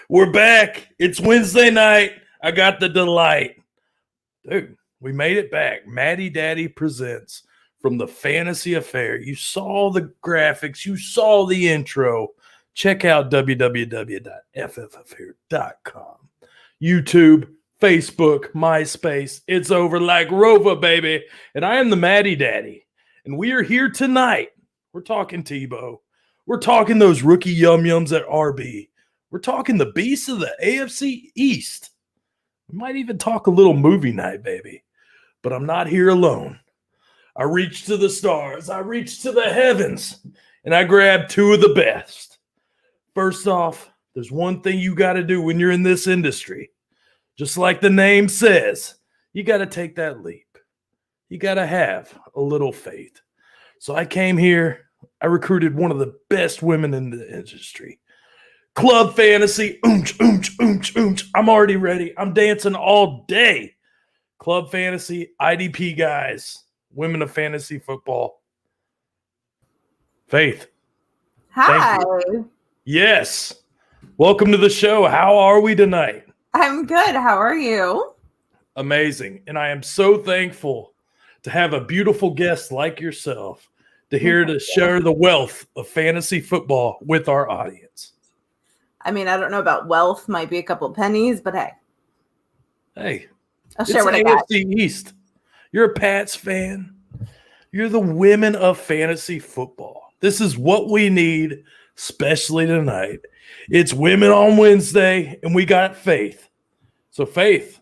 We're back. It's Wednesday night. I got the delight. Dude, we made it back. MattyDaddy presents from the Fantasy Affair. You saw the graphics. You saw the intro. Check out www.ffaffair.com. YouTube, Facebook, MySpace. It's over like Rova, baby. And I am the MattyDaddy. And we are here tonight. We're talking Tebow. We're talking those rookie yum-yums at RB. We're talking the beasts of the AFC East. We might even talk a little movie night, baby. But I'm not here alone. I reached to the stars. I reached to the heavens. And I grabbed two of the best. First off, there's one thing you got to do when you're in this industry. Just like the name says, you got to take that leap. You got to have a little faith. So I came here. I recruited one of the best women in the industry. Club Fantasy. I'm already ready. I'm dancing all day. Club Fantasy, IDP guys, women of fantasy football. Faith. Hi. Yes. Welcome to the show. How are we tonight? I'm good. How are you? Amazing. And I am so thankful to have a beautiful guest like yourself to share the wealth of fantasy football with our audience. I mean, I don't know about wealth. Might be a couple pennies, but hey. Hey. I'll share what I got. AFC East. You're a Pats fan. You're the women of fantasy football. This is what we need, especially tonight. It's Women on Wednesday, and we got Faith. So, Faith,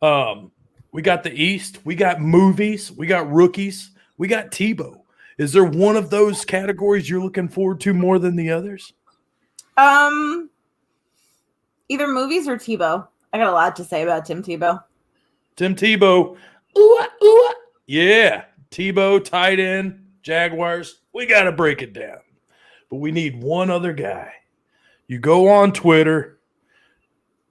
we got the East. We got movies. We got rookies. We got Tebow. Is there one of those categories you're looking forward to more than the others? Either movies or Tebow. I got a lot to say about Tim Tebow. Tim Tebow. Ooh. Yeah. Tebow, tight end, Jaguars. We got to break it down. But we need one other guy. You go on Twitter.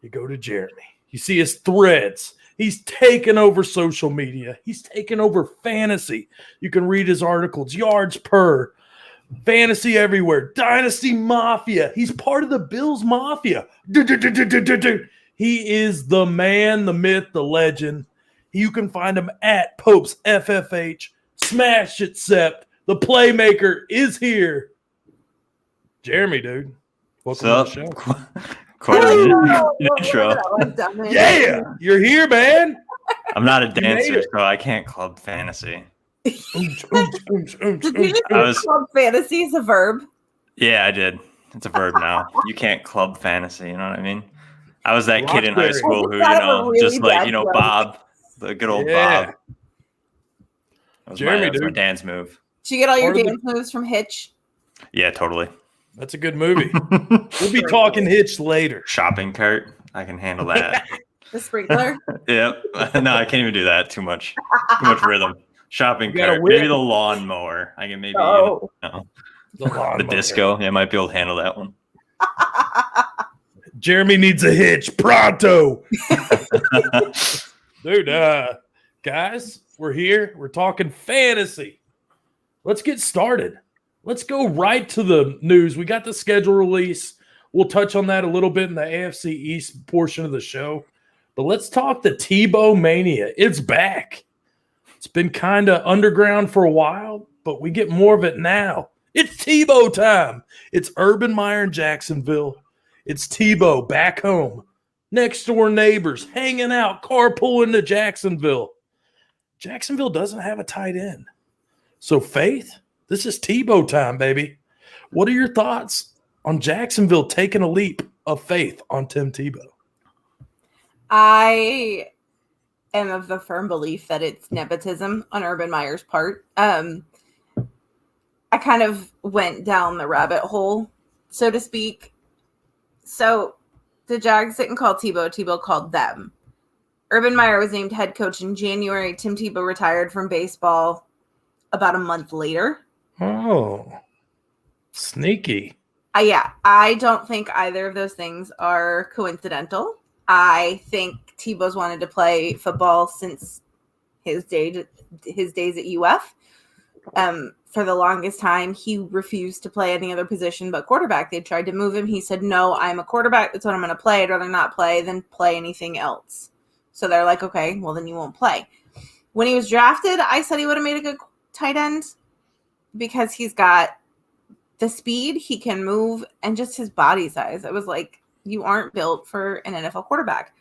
You go to Jeremy. You see his threads. He's taken over social media. He's taken over fantasy. You can read his articles, yards per, fantasy everywhere, Dynasty Mafia. He's part of the Bills Mafia. He is the man, the myth, the legend. You can find him at Popes FFH. Smash it, Sept. The playmaker is here. Jeremy, dude. Welcome to the show. Quite an intro. Yeah, you're here, man. I'm not a dancer, so I can't club fantasy. Did you just club fantasy is a verb? Yeah, I did. It's a verb now. You can't club fantasy, you know what I mean? I was that kid in high school who, just like, Bob, the good old Bob. That was my dance move. Did you get all your dance moves from Hitch? Yeah, totally. That's a good movie. We'll be talking Hitch later. Shopping cart. I can handle that. The sprinkler? Yep. No, I can't even do that. Too much rhythm. Shopping cart. Maybe the lawnmower. I can maybe the disco. Yeah, I might be able to handle that one. Jeremy needs a hitch. Pronto. Dude, guys, we're here. We're talking fantasy. Let's get started. Let's go right to the news. We got the schedule release. We'll touch on that a little bit in the AFC East portion of the show. But let's talk the Tebow mania. It's back. It's been kind of underground for a while, but we get more of it now. It's Tebow time. It's Urban Meyer in Jacksonville. It's Tebow back home. Next door neighbors, hanging out, carpooling to Jacksonville. Jacksonville doesn't have a tight end. So, Faith, this is Tebow time, baby. What are your thoughts on Jacksonville taking a leap of faith on Tim Tebow? I am of the firm belief that it's nepotism on Urban Meyer's part. I kind of went down the rabbit hole, so to speak. So the Jags didn't call Tebow. Tebow called them. Urban Meyer was named head coach in January. Tim Tebow retired from baseball about a month later. Oh, sneaky. Yeah, I don't think either of those things are coincidental. I think Tebow's wanted to play football since his days at UF. for the longest time, he refused to play any other position but quarterback. They tried to move him. He said, no, I'm a quarterback. That's what I'm going to play. I'd rather not play than play anything else. So they're like, okay, well, then you won't play. When he was drafted, I said he would have made a good tight end because he's got the speed, he can move, and just his body size. I was like, you aren't built for an NFL quarterback.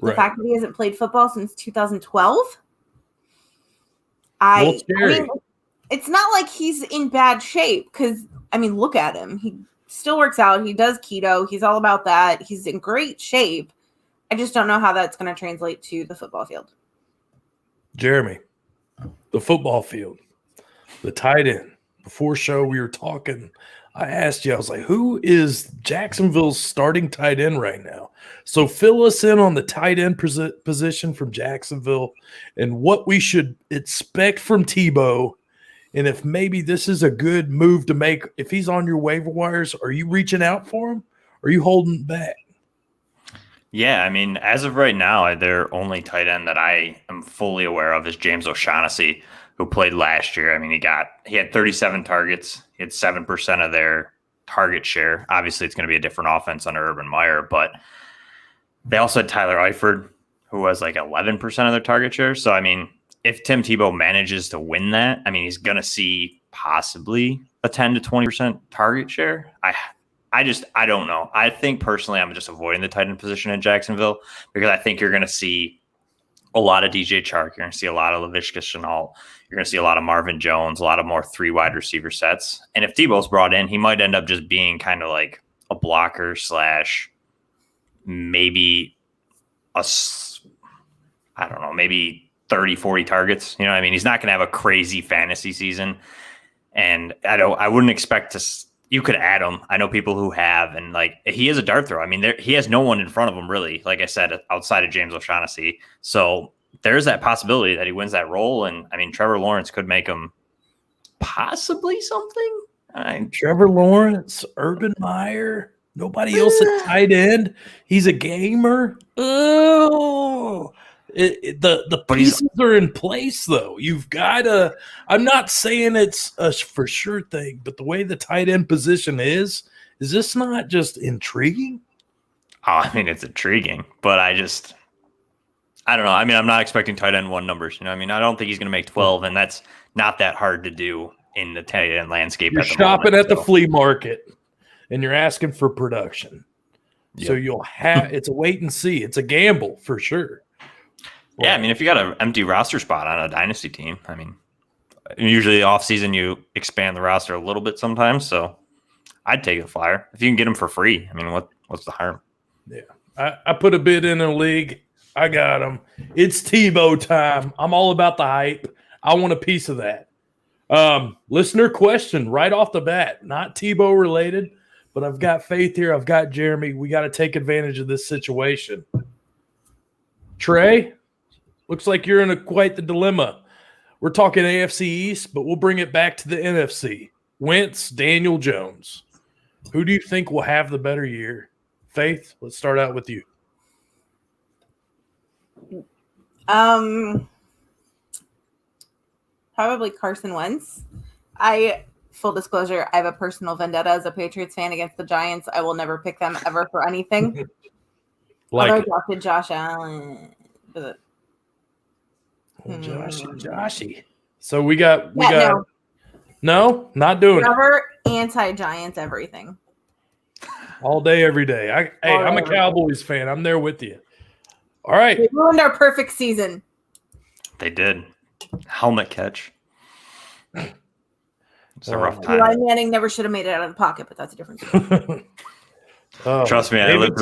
The fact that he hasn't played football since 2012, I mean, it's not like he's in bad shape because, I mean, look at him. He still works out. He does keto. He's all about that. He's in great shape. I just don't know how that's going to translate to the football field. Jeremy, the football field, the tight end. Before show, we were talking. I asked you, I was like, who is Jacksonville's starting tight end right now? So fill us in on the tight end position from Jacksonville and what we should expect from Tebow. And if maybe this is a good move to make, if he's on your waiver wires, are you reaching out for him? Or are you holding back? Yeah, I mean, as of right now, their only tight end that I am fully aware of is James O'Shaughnessy, who played last year. I mean, he had 37 targets. He had 7% of their target share. Obviously, it's going to be a different offense under Urban Meyer, but they also had Tyler Eifert, who has like 11% of their target share. So, I mean, if Tim Tebow manages to win that, I mean, he's going to see possibly a 10 to 20% target share. I don't know. I think personally, I'm just avoiding the tight end position in Jacksonville because I think you're going to see a lot of DJ Chark. You're going to see a lot of Laviska Shenault. You're going to see a lot of Marvin Jones, a lot of more 3 wide receiver sets. And if Tebow's brought in, he might end up just being kind of like a blocker / maybe maybe 30, 40 targets. You know what I mean? He's not going to have a crazy fantasy season. And I wouldn't expect to. You could add him. I know people who have, and like he is a dart throw. I mean, he has no one in front of him really. Like I said, outside of James O'Shaughnessy, so there's that possibility that he wins that role. And I mean, Trevor Lawrence could make him possibly something. Trevor Lawrence, Urban Meyer, nobody else at tight end. He's a gamer. Oh. The pieces are in place, though. You've got to – I'm not saying it's a for sure thing, but the way the tight end position is this not just intriguing? Oh, I mean, it's intriguing, but I don't know. I mean, I'm not expecting tight end 1 numbers. You know, I mean, I don't think he's going to make 12, and that's not that hard to do in the tight end landscape. You're shopping at the flea market, and you're asking for production. Yep. So you'll have – it's a wait and see. It's a gamble for sure. Yeah, I mean, if you got an empty roster spot on a dynasty team, I mean, usually off season you expand the roster a little bit sometimes. So I'd take a flyer if you can get them for free. I mean, what's the harm? Yeah, I put a bid in a league. I got him. It's Tebow time. I'm all about the hype. I want a piece of that. Listener question right off the bat, not Tebow related, but I've got Faith here. I've got Jeremy. We got to take advantage of this situation. Trey. Looks like you're in quite the dilemma. We're talking AFC East, but we'll bring it back to the NFC. Wentz, Daniel Jones. Who do you think will have the better year? Faith, let's start out with you. Probably Carson Wentz. Full disclosure, I have a personal vendetta as a Patriots fan against the Giants. I will never pick them ever for anything. Although I drafted Josh Allen. Joshy. So we got no, not doing Never anti-Giants everything. All day, every day. I'm a Cowboys fan. I'm there with you. All right. They ruined our perfect season. They did. Helmet catch. It's a rough time. Eli Manning never should have made it out of the pocket, but that's a different story. Trust me, I lived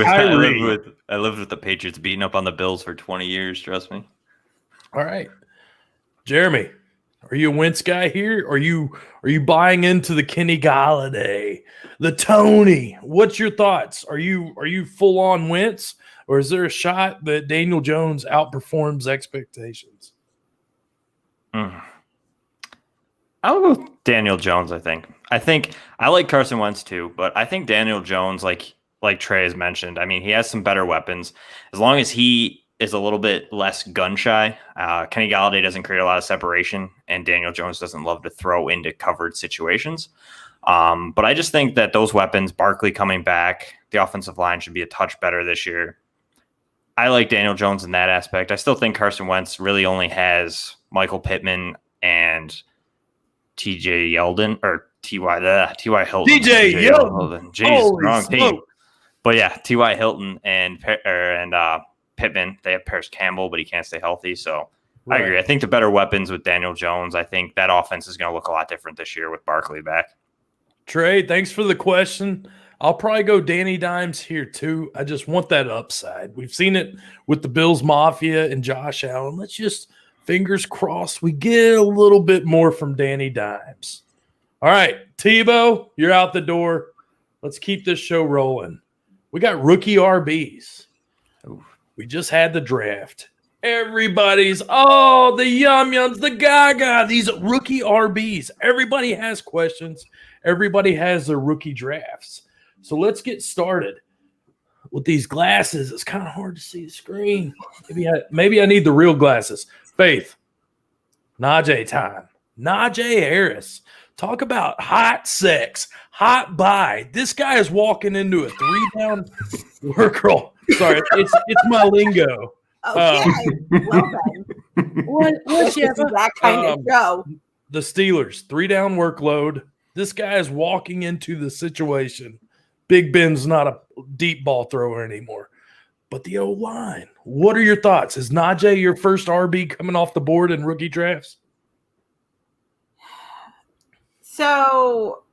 with the Patriots beating up on the Bills for 20 years. Trust me. All right, Jeremy, are you a Wentz guy here? Are you buying into the Kenny Galladay, the Tony? What's your thoughts? Are you full on Wentz, or is there a shot that Daniel Jones outperforms expectations? I'll go with Daniel Jones. I think I like Carson Wentz too, but I think Daniel Jones, like Trey has mentioned, I mean, he has some better weapons as long as he is a little bit less gun shy. Kenny Golladay doesn't create a lot of separation, and Daniel Jones doesn't love to throw into covered situations. But I just think that those weapons, Barkley coming back, the offensive line should be a touch better this year. I like Daniel Jones in that aspect. I still think Carson Wentz really only has Michael Pittman and T.J. Yeldon or T.Y. Hilton. T.J. Yeldon. Jeez, wrong team. But yeah, T.Y. Hilton and Pittman. They have Paris Campbell, but he can't stay healthy. So right. I agree. I think the better weapons with Daniel Jones. I think that offense is going to look a lot different this year with Barkley back. Trey, thanks for the question. I'll probably go Danny Dimes here too. I just want that upside. We've seen it with the Bills Mafia and Josh Allen. Let's just fingers crossed we get a little bit more from Danny Dimes. All right, Tebow, you're out the door. Let's keep this show rolling. We got rookie RBs. We just had the draft. Everybody's, the yum-yums, the gaga, these rookie RBs. Everybody has questions. Everybody has their rookie drafts. So let's get started. With these glasses, it's kind of hard to see the screen. Maybe I need the real glasses. Faith, Najee time. Najee Harris. Talk about hot sex, hot buy. This guy is walking into a 3-down work roll. Sorry, it's my lingo. Okay, well then. What's that kind of show? The Steelers, 3-down workload. This guy is walking into the situation. Big Ben's not a deep ball thrower anymore. But the O-line, what are your thoughts? Is Najee your first RB coming off the board in rookie drafts? So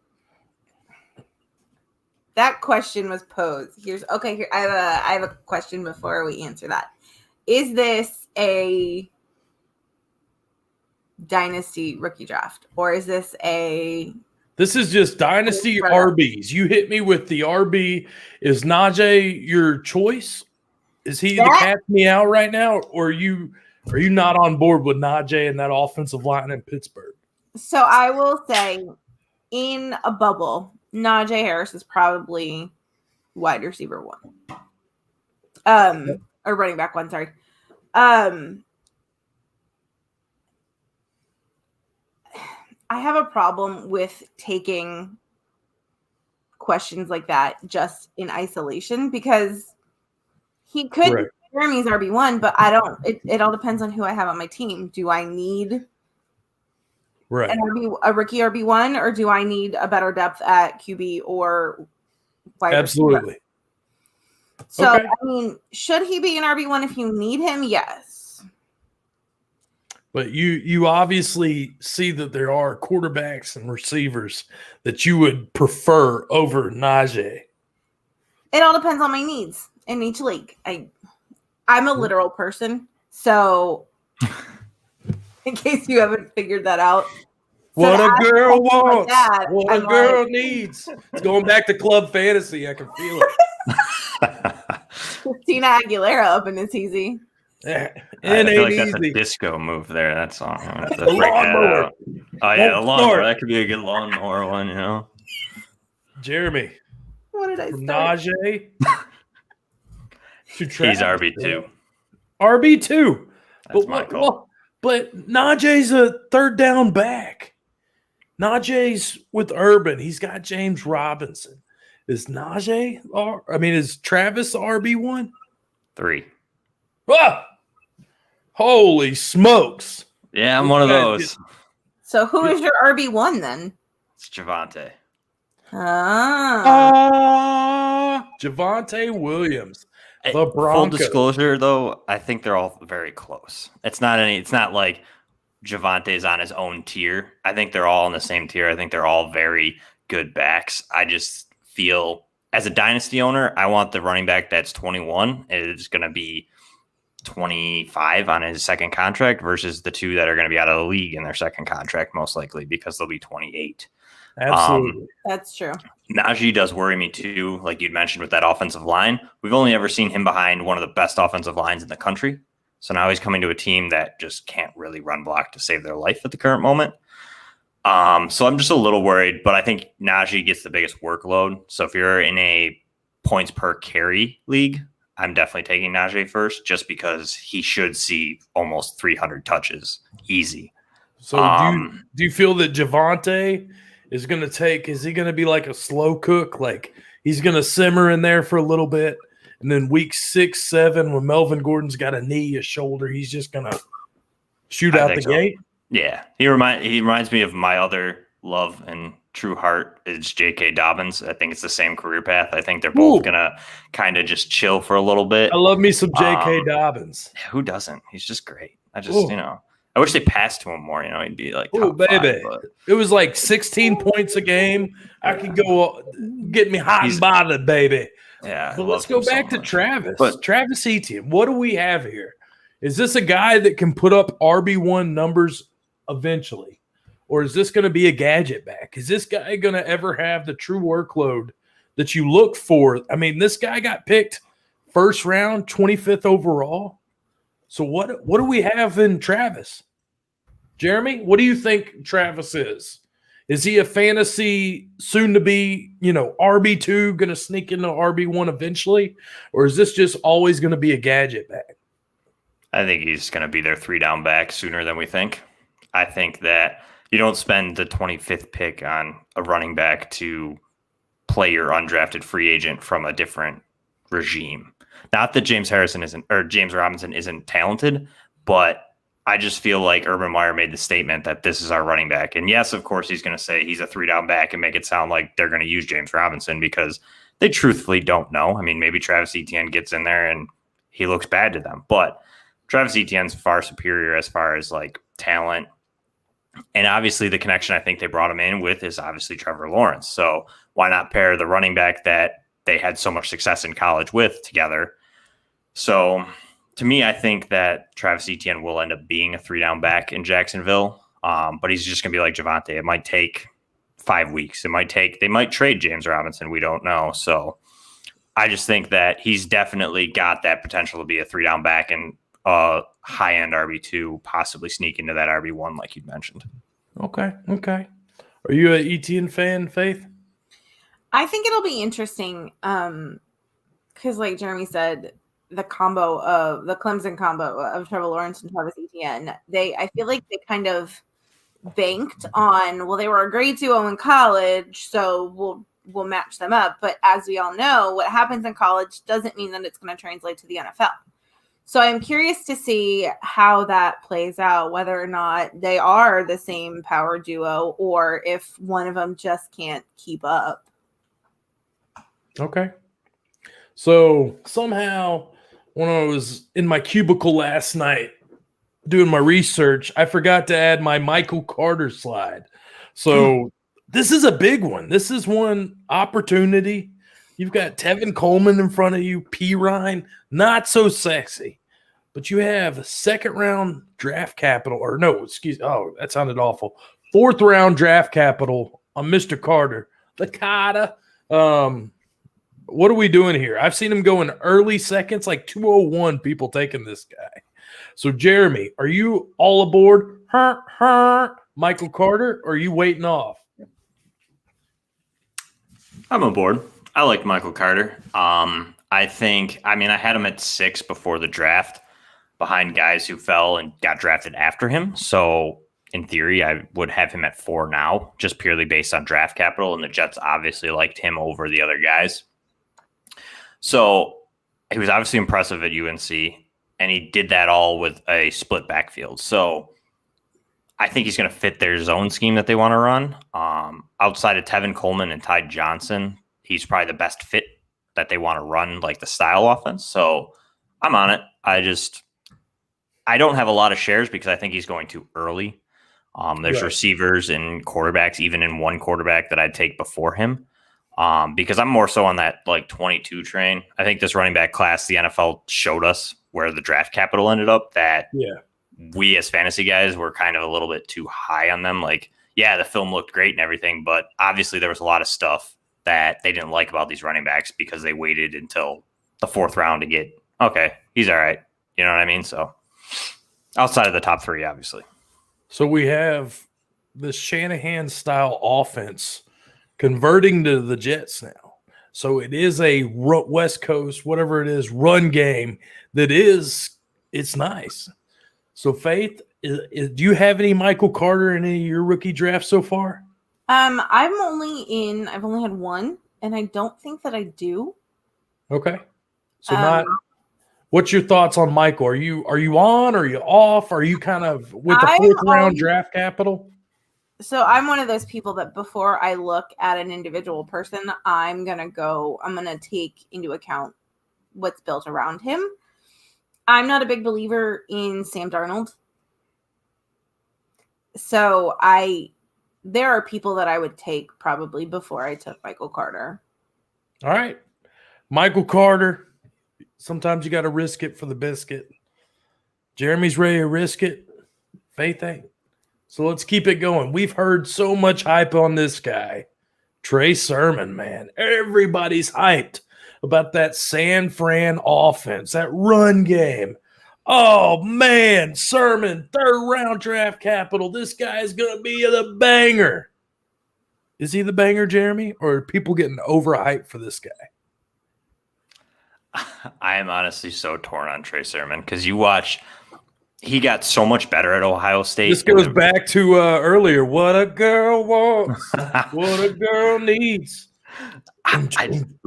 that question was posed. Here I have a question before we answer that. Is this a dynasty rookie draft, or is this a? This is just dynasty RBs. You hit me with the RB. Is Najee your choice? Is he the catch me out right now, or are you not on board with Najee and that offensive line in Pittsburgh? So I will say, in a bubble, Najee Harris is probably wide receiver 1. Or running back 1, sorry. I have a problem with taking questions like that just in isolation, because he could Jeremy's RB1, but I don't. It all depends on who I have on my team. Do I need a rookie RB1, or do I need a better depth at QB or wide Absolutely. receiver? So, I mean, should he be an RB1 if you need him? Yes. But you obviously see that there are quarterbacks and receivers that you would prefer over Najee. It all depends on my needs in each league. I'm a literal person, so in case you haven't figured that out. What a girl wants. What a girl needs. It's going back to club fantasy. I can feel it. Christina Aguilera up in this easy. Yeah. I feel like that's a disco move there. That song. I'm gonna have to break that out. Oh yeah, the lawnmower. That could be a good lawnmower one, you know. Jeremy. What did I say? Najee. He's RB2. RB2. That's my call. But Najee's a third down back. Najee's with Urban. He's got James Robinson. Is Najee? Is Travis RB1? 3. Ah! Holy smokes! Yeah, I'm one of those. So who is your RB1 then? It's Javonte. Javonte Williams. The Full Broncos. disclosure, though, I think they're all very close. It's not like Javonte's on his own tier. I think they're all in the same tier. I think they're all very good backs. I just feel, as a dynasty owner, I want the running back that's 21 is going to be 25 on his second contract versus the two that are going to be out of the league in their second contract, most likely, because they'll be 28. Absolutely. That's true. Najee does worry me too, like you'd mentioned with that offensive line. We've only ever seen him behind one of the best offensive lines in the country. So now he's coming to a team that just can't really run block to save their life at the current moment. So I'm just a little worried, but I think Najee gets the biggest workload. So if you're in a points per carry league, I'm definitely taking Najee first just because he should see almost 300 touches easy. So do you feel that Javonte is going to take – is he going to be like a slow cook? Like he's going to simmer in there for a little bit, and then week 6, 7 when Melvin Gordon's got a knee, a shoulder, he's just going to shoot out the gate? Yeah. He reminds me of my other love and true heart is J.K. Dobbins. I think it's the same career path. I think they're both going to kind of just chill for a little bit. I love me some J.K. Dobbins. Who doesn't? He's just great. I just, I wish they passed to him more. He'd be like, oh, baby. 5, it was like 16 points a game. I could go get me hot and bothered, baby. Yeah. But let's go back to Travis. Travis Etienne, what do we have here? Is this a guy that can put up RB1 numbers eventually? Or is this going to be a gadget back? Is this guy going to ever have the true workload that you look for? I mean, this guy got picked first round, 25th overall. So what do we have in Travis? Jeremy, what do you think Travis is? Is he a fantasy soon-to-be, RB2 going to sneak into RB1 eventually? Or is this just always going to be a gadget back? I think he's going to be their 3-down back sooner than we think. I think that you don't spend the 25th pick on a running back to play your undrafted free agent from a different regime. Not that James Robinson isn't talented, but I just feel like Urban Meyer made the statement that this is our running back. And yes, of course, he's going to say he's a 3-down back and make it sound like they're going to use James Robinson because they truthfully don't know. I mean, maybe Travis Etienne gets in there and he looks bad to them, but Travis Etienne's far superior as far as like talent. And obviously the connection I think they brought him in with is obviously Trevor Lawrence. So why not pair the running back that they had so much success in college with together? So to me, I think that Travis Etienne will end up being a 3-down back in Jacksonville. But he's just going to be like Javonte. It might take 5 weeks. They might trade James Robinson. We don't know. So I just think that he's definitely got that potential to be a 3-down back and high-end RB2, possibly sneak into that RB1 like you mentioned. Okay. Are you an Etienne fan, Faith? I think it'll be interesting because, like Jeremy said, the Clemson combo of Trevor Lawrence and Travis Etienne, I feel like they kind of banked on, well, they were a grade 2 in college, so we'll match them up. But as we all know, what happens in college doesn't mean that it's going to translate to the NFL. So I'm curious to see how that plays out, whether or not they are the same power duo or if one of them just can't keep up. Okay. So somehow when I was in my cubicle last night doing my research, I forgot to add my Michael Carter slide. So this is a big one. This is one opportunity. You've got Tevin Coleman in front of you, P. Ryan, not so sexy. But you have second-round draft capital, that sounded awful. 4th-round draft capital on Mr. Carter. The Carter. What are we doing here? I've seen him go in early seconds, like 201 people taking this guy. So, Jeremy, are you all aboard Michael Carter, or are you waiting off? I'm aboard. I like Michael Carter. I had him at 6 before the draft behind guys who fell and got drafted after him. So in theory, I would have him at 4 now, just purely based on draft capital. And the Jets obviously liked him over the other guys. So he was obviously impressive at UNC, and he did that all with a split backfield. So I think he's going to fit their zone scheme that they want to run. Outside of Tevin Coleman and Ty Johnson, he's probably the best fit that they want to run, like the style offense. So I'm on it. I don't have a lot of shares because I think he's going too early. There's receivers and quarterbacks, even in one quarterback that I'd take before him. Because I'm more so on that like 22 train. I think this running back class, the NFL showed us where the draft capital ended up, that we as fantasy guys were kind of a little bit too high on them. Like, yeah, the film looked great and everything, but obviously there was a lot of stuff that they didn't like about these running backs because they waited until the 4th round to get, okay, he's all right. You know what I mean? So outside of the top 3, obviously. So we have this Shanahan style offense converting to the Jets now. So it is a West Coast, whatever it is, run game it's nice. So Faith, do you have any Michael Carter in any of your rookie drafts so far? I've only had one, and I don't think that I do. Okay. So what's your thoughts on Michael? Are you on? Are you off? Are you kind of with the fourth round draft capital? So I'm one of those people that before I look at an individual person, I'm going to take into account what's built around him. I'm not a big believer in Sam Darnold. So there are people that I would take probably before I took Michael Carter. All right. Michael Carter. Sometimes you got to risk it for the biscuit. Jeremy's ready to risk it. Faith ain't. So let's keep it going. We've heard so much hype on this guy. Trey Sermon, man. Everybody's hyped about that San Fran offense, that run game. Oh, man. Sermon, third round draft capital. This guy is going to be the banger. Is he the banger, Jeremy? Or are people getting overhyped for this guy? I am honestly so torn on Trey Sermon because you watch – he got so much better at Ohio State. This goes back to earlier. What a girl wants, what a girl needs. Keep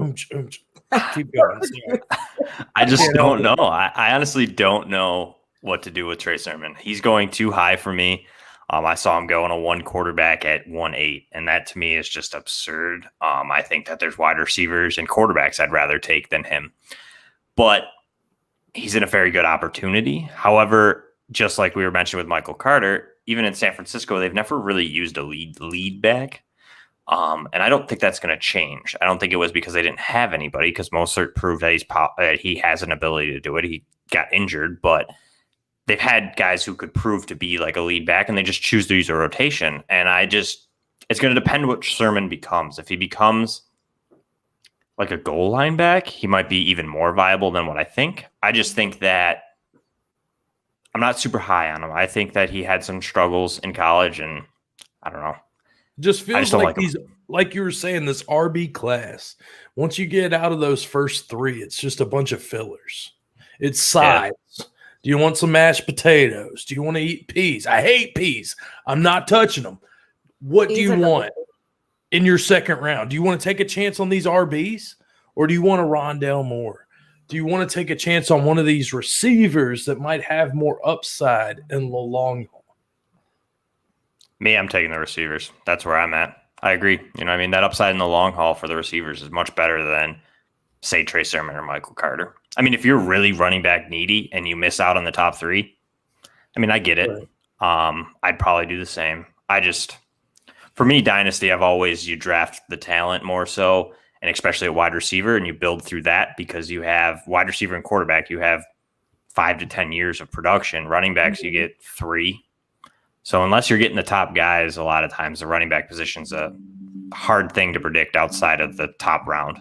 going. Sorry. I just don't know. I honestly don't know what to do with Trey Sermon. He's going too high for me. I saw him go on a one quarterback at 1.8, and that to me is just absurd. I think that there's wide receivers and quarterbacks I'd rather take than him. But he's in a very good opportunity. However, just like we were mentioning with Michael Carter, even in San Francisco, they've never really used a lead back. And I don't think that's going to change. I don't think it was because they didn't have anybody, because Mostert proved that he has an ability to do it. He got injured, but they've had guys who could prove to be like a lead back, and they just choose to use a rotation. And it's going to depend what Sermon becomes. If he becomes like a goal line back, he might be even more viable than what I think. I just think that I'm not super high on him. I think that he had some struggles in college, and I don't know. Just feels like these, like you were saying, this RB class. Once you get out of those first three, it's just a bunch of fillers. It's sides. Yeah. Do you want some mashed potatoes? Do you want to eat peas? I hate peas. I'm not touching them. What do you want in your second round? Do you want to take a chance on these RBs, or do you want a Rondale Moore? Do you want to take a chance on one of these receivers that might have more upside in the long haul? Me, I'm taking the receivers. That's where I'm at. I agree. You know what I mean? That upside in the long haul for the receivers is much better than, say, Trey Sermon or Michael Carter. I mean, if you're really running back needy and you miss out on the top three, I mean, I get it. Right. I'd probably do the same. For me, Dynasty, you draft the talent more so, and especially a wide receiver, and you build through that because you have wide receiver and quarterback. You have 5 to 10 years of production. Running backs, you get 3. So unless you're getting the top guys, a lot of times the running back position's a hard thing to predict outside of the top round.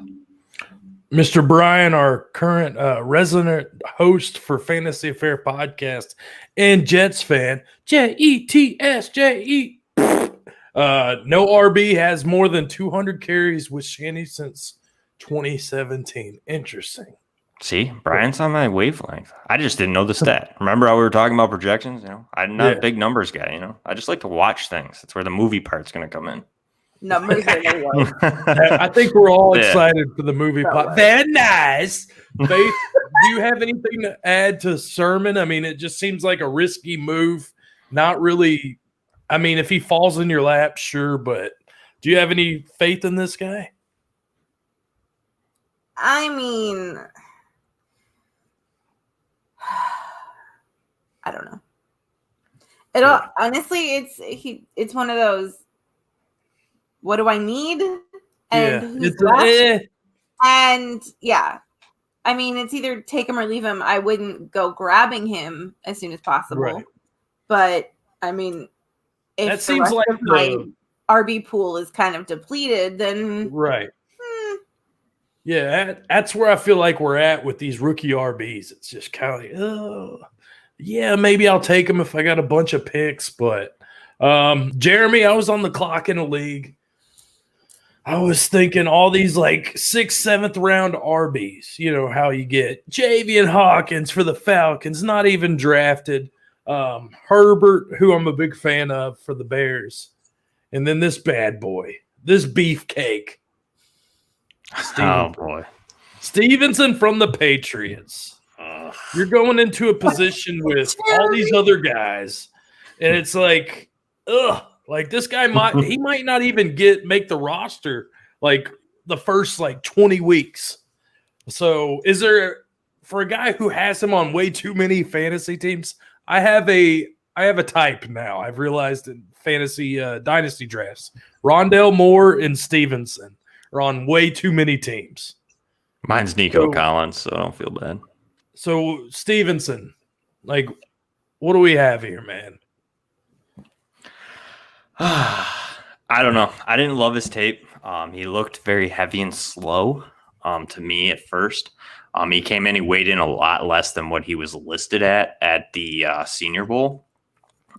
Mr. Brian, our current resident host for Fantasy Affair podcast and Jets fan, JETSJE. No RB has more than 200 carries with Shanny since 2017. Interesting. See, Brian's on my wavelength. I just didn't know the stat. Remember how we were talking about projections? I'm not a big numbers guy. I just like to watch things. That's where the movie part's going to come in. Numbers are the I think we're all excited for the movie part. Very nice. Faith, do you have anything to add to Sermon? I mean, it just seems like a risky move. Not really. I mean, if he falls in your lap, sure, but do you have any faith in this guy? I mean, I don't know. Honestly, it's one of those. What do I need? And who's left? And yeah, I mean, it's either take him or leave him. I wouldn't go grabbing him as soon as possible. Right. But I mean, if that seems like my RB pool is kind of depleted, then right. Yeah, that's where I feel like we're at with these rookie RBs. It's just kind of like, oh, yeah, maybe I'll take them if I got a bunch of picks. But Jeremy, I was on the clock in a league. I was thinking all these like 6th, 7th round RBs, you know, how you get Javian Hawkins for the Falcons, not even drafted. Herbert, who I'm a big fan of for the Bears. And then this bad boy, this beefcake. Oh, boy. Stevenson from the Patriots. You're going into a position with all these other guys. And it's like, ugh. Like this guy might not even make the roster like the first like 20 weeks. So is there, for a guy who has him on way too many fantasy teams, I have a type now. I've realized in fantasy dynasty drafts, Rondale Moore and Stevenson are on way too many teams. Mine's Nico Collins, so I don't feel bad. So Stevenson, like, what do we have here, man? I don't know. I didn't love his tape. He looked very heavy and slow to me at first. He came in, he weighed in a lot less than what he was listed at the Senior Bowl.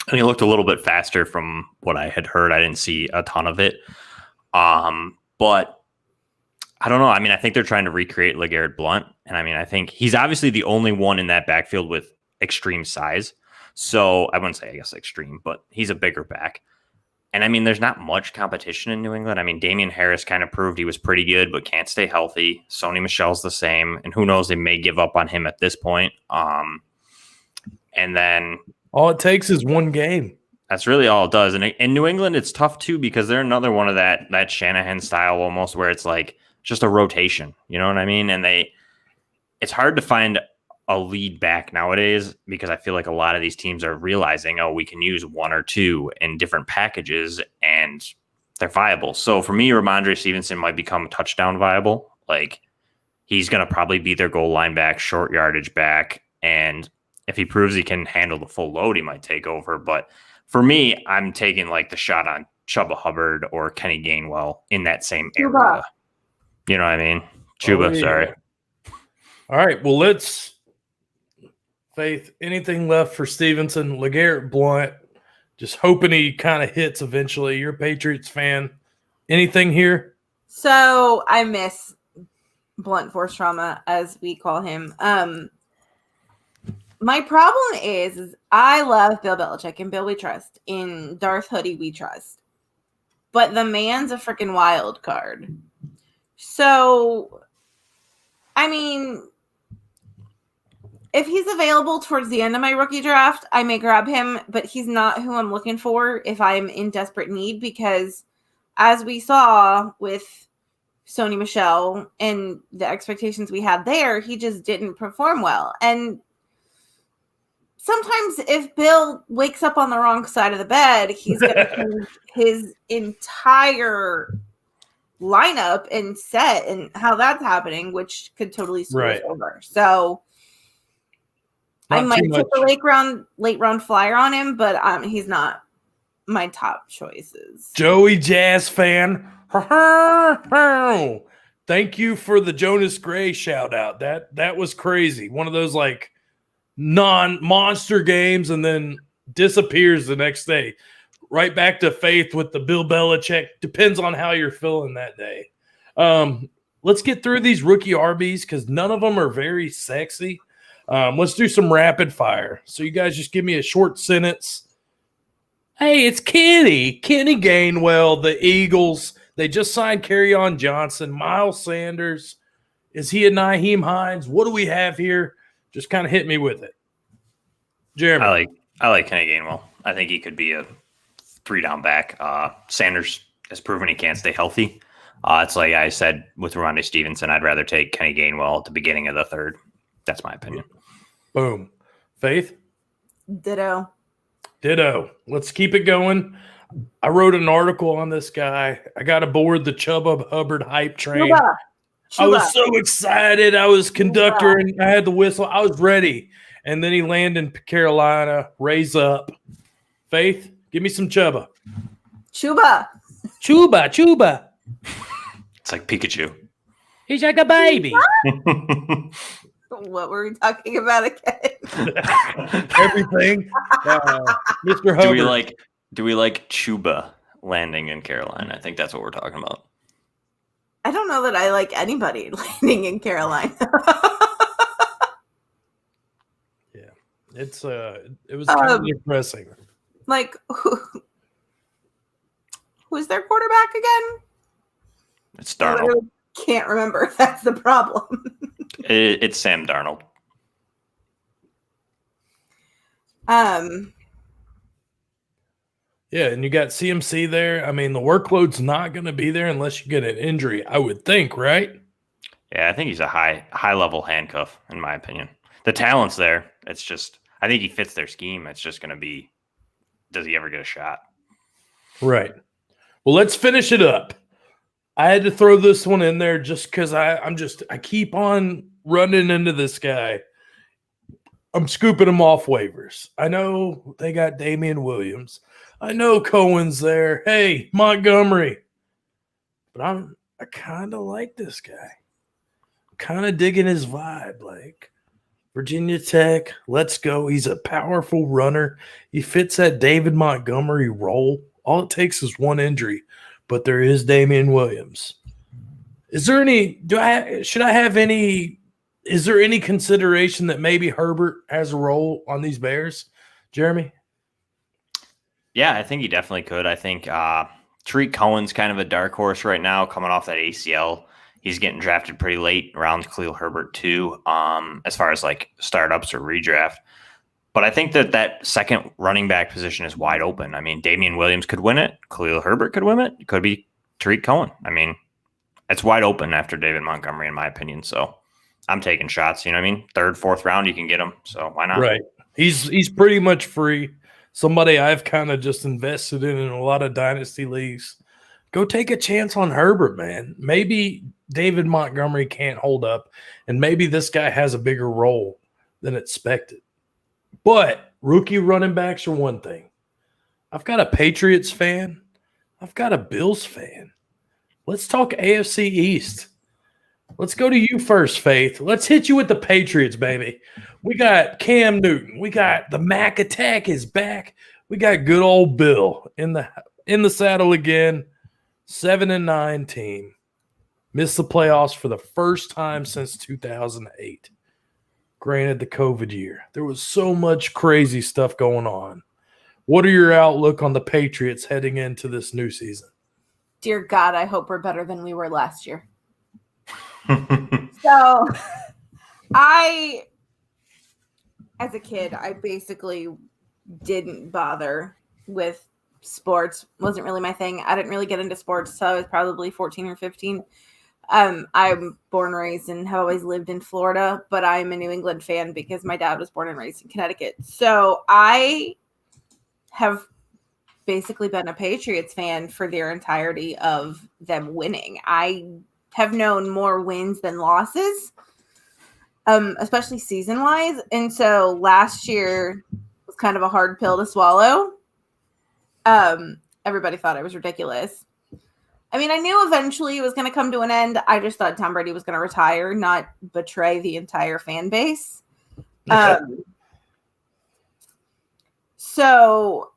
And he looked a little bit faster from what I had heard. I didn't see a ton of it. But I don't know. I mean, I think they're trying to recreate LeGarrette Blount. And I mean, I think he's obviously the only one in that backfield with extreme size. So I wouldn't say, I guess, extreme, but he's a bigger back. And I mean, there's not much competition in New England. I mean, Damian Harris kind of proved he was pretty good, but can't stay healthy. Sony Michel's the same. And who knows, they may give up on him at this point. And then all it takes is one game. That's really all it does. And in New England, it's tough too, because they're another one of that Shanahan style almost, where it's like just a rotation. You know what I mean? And it's hard to find a lead back nowadays, because I feel like a lot of these teams are realizing, we can use one or two in different packages and they're viable. So for me, Ramondre Stevenson might become touchdown viable. Like, he's going to probably be their goal line back, short yardage back. And if he proves he can handle the full load, he might take over. But for me, I'm taking like the shot on Chuba Hubbard or Kenny Gainwell in that same area. You know what I mean? Chuba, sorry. All right. Well, Faith, anything left for Stevenson? LeGarrette Blount, just hoping he kind of hits eventually. You're a Patriots fan. Anything here? So I miss blunt force trauma, as we call him. My problem is I love Bill Belichick, and Bill we trust. In Darth Hoodie we trust. But the man's a freaking wild card. So, I mean, if he's available towards the end of my rookie draft, I may grab him, but he's not who I'm looking for if I'm in desperate need, because as we saw with Sony Michel and the expectations we had there, he just didn't perform well. And sometimes if Bill wakes up on the wrong side of the bed, he's going to change his entire lineup and set, and how that's happening, which could totally screw us over. So I might take a late round flyer on him, but he's not my top choices. Joey Jazz fan. Thank you for the Jonas Gray shout out. That was crazy. One of those like non-monster games, and then disappears the next day. Right back to Faith with the Bill Belichick. Depends on how you're feeling that day. Let's get through these rookie RBs, because none of them are very sexy. Let's do some rapid fire. So you guys just give me a short sentence. Hey, it's Kenny Gainwell, the Eagles. They just signed Kerryon Johnson, Miles Sanders. Is he a Nyheim Hines? What do we have here? Just kind of hit me with it. Jeremy. I like Kenny Gainwell. I think he could be a 3-down back. Sanders has proven he can't stay healthy. It's like I said with Ramondre Stevenson, I'd rather take Kenny Gainwell at the beginning of the third. That's my opinion. Boom. Faith? Ditto. Let's keep it going. I wrote an article on this guy. I got aboard the Chuba Hubbard hype train. Chuba. I was so excited. I was conductor and I had the whistle. I was ready. And then he landed in Carolina. Raise up. Faith, give me some Chuba. Chuba. It's like Pikachu. He's like a baby. What were we talking about again? Everything. Mr. Hubbard. Do we like Chuba landing in Carolina? I think that's what we're talking about. I don't know that I like anybody landing in Carolina. Yeah, it was kind of depressing. Like, who's their quarterback again? It's Darnold. Can't remember. That's the problem. It's Sam Darnold. Yeah, and you got CMC there. I mean, the workload's not going to be there unless you get an injury, I would think, right? Yeah, I think he's a high level handcuff, in my opinion. The talent's there. It's just, I think he fits their scheme. It's just going to be, does he ever get a shot? Right. Well, let's finish it up. I had to throw this one in there just because I keep on running into this guy. I'm scooping him off waivers. I know they got Damian Williams. I know Cohen's there. Hey, Montgomery. But I kind of like this guy. Kind of digging his vibe. Like, Virginia Tech, let's go. He's a powerful runner. He fits that David Montgomery role. All it takes is one injury, but there is Damian Williams. Is there any is there any consideration that maybe Herbert has a role on these Bears, Jeremy? Yeah, I think he definitely could. I think Tariq Cohen's kind of a dark horse right now, coming off that ACL. He's getting drafted pretty late around KHALIL Herbert too, as far as like startups or redraft. But I think that second running back position is wide open. I mean, Damian Williams could win it. KHALIL Herbert could win it. It could be Tariq Cohen. I mean, it's wide open after David Montgomery, in my opinion. So I'm taking shots. You know what I mean? Third, fourth round, you can get him. So why not? Right. He's pretty much free. Somebody I've kind of just invested in a lot of dynasty leagues. Go take a chance on Herbert, man. Maybe David Montgomery can't hold up, and maybe this guy has a bigger role than expected. But rookie running backs are one thing. I've got a Patriots fan. I've got a Bills fan. Let's talk AFC East. Let's go to you first, Faith. Let's hit you with the Patriots, baby. We got Cam Newton. We got the Mac attack is back. We got good old Bill in the saddle again. 7-9 team. Missed the playoffs for the first time since 2008. Granted, the COVID year. There was so much crazy stuff going on. What are your outlook on the Patriots heading into this new season? Dear God, I hope we're better than we were last year. So, as a kid, I basically didn't bother with sports. Wasn't really my thing. I didn't really get into sports until I was probably 14 or 15. I'm born and raised and have always lived in Florida, but I'm a New England fan because my dad was born and raised in Connecticut. So I have basically been a Patriots fan for their entirety of them winning. I have known more wins than losses, especially season-wise. And so last year was kind of a hard pill to swallow. Everybody thought I was ridiculous. I mean, I knew eventually it was going to come to an end. I just thought Tom Brady was going to retire, not betray the entire fan base. So,